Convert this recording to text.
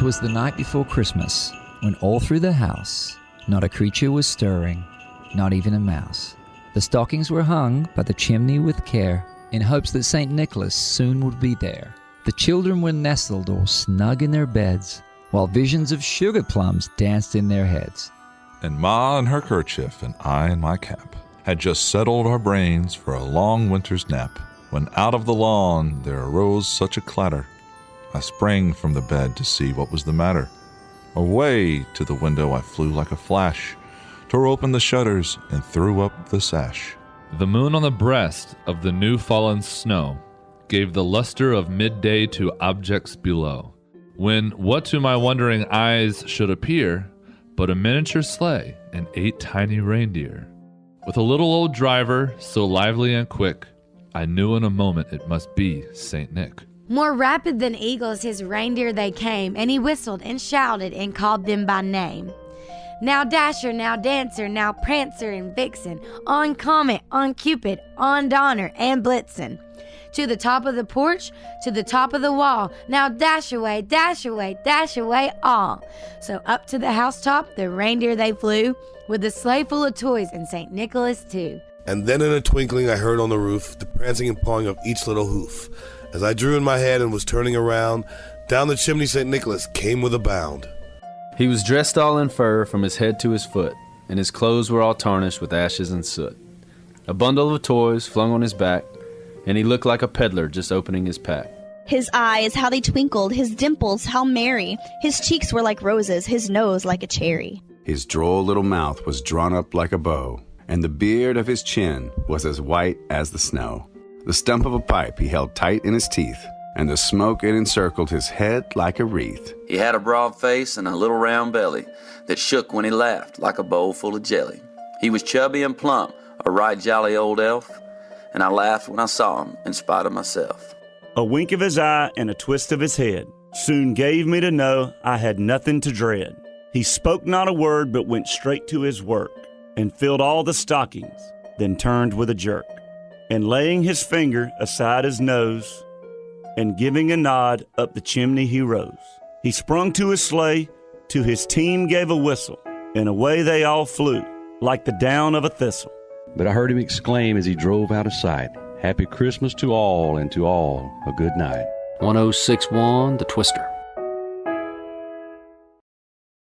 'twas the night before Christmas, when all through the house not a creature was stirring, not even a mouse. The stockings were hung by the chimney with care, in hopes that St. Nicholas soon would be there. The children were nestled all snug in their beds, while visions of sugar plums danced in their heads. And Ma in her kerchief and I in my cap had just settled our brains for a long winter's nap, when out of the lawn there arose such a clatter. I sprang from the bed to see what was the matter. Away to the window I flew like a flash, tore open the shutters and threw up the sash. The moon on the breast of the new-fallen snow gave the luster of midday to objects below, when what to my wondering eyes should appear but a miniature sleigh and 8 tiny reindeer. With a little old driver, so lively and quick, I knew in a moment it must be Saint Nick. More rapid than eagles his reindeer they came, and he whistled and shouted and called them by name. Now Dasher, now Dancer, now Prancer and Vixen, on Comet, on Cupid, on Donner and Blitzen. To the top of the porch, to the top of the wall, now dash away, dash away, dash away all. So up to the housetop the reindeer they flew, with a sleigh full of toys and St. Nicholas too. And then in a twinkling I heard on the roof the prancing and pawing of each little hoof. As I drew in my head and was turning around, down the chimney St. Nicholas came with a bound. He was dressed all in fur from his head to his foot, and his clothes were all tarnished with ashes and soot. A bundle of toys flung on his back, and he looked like a peddler just opening his pack. His eyes, how they twinkled, his dimples, how merry. His cheeks were like roses, his nose like a cherry. His droll little mouth was drawn up like a bow, and the beard of his chin was as white as the snow. The stump of a pipe he held tight in his teeth, and the smoke it encircled his head like a wreath. He had a broad face and a little round belly that shook when he laughed like a bowl full of jelly. He was chubby and plump, a right jolly old elf, and I laughed when I saw him in spite of myself. A wink of his eye and a twist of his head soon gave me to know I had nothing to dread. He spoke not a word but went straight to his work, and filled all the stockings, then turned with a jerk, and laying his finger aside his nose, and giving a nod up the chimney he rose. He sprung to his sleigh, to his team gave a whistle, and away they all flew, like the down of a thistle. But I heard him exclaim as he drove out of sight, "Happy Christmas to all, and to all a good night." 1061 The Twister.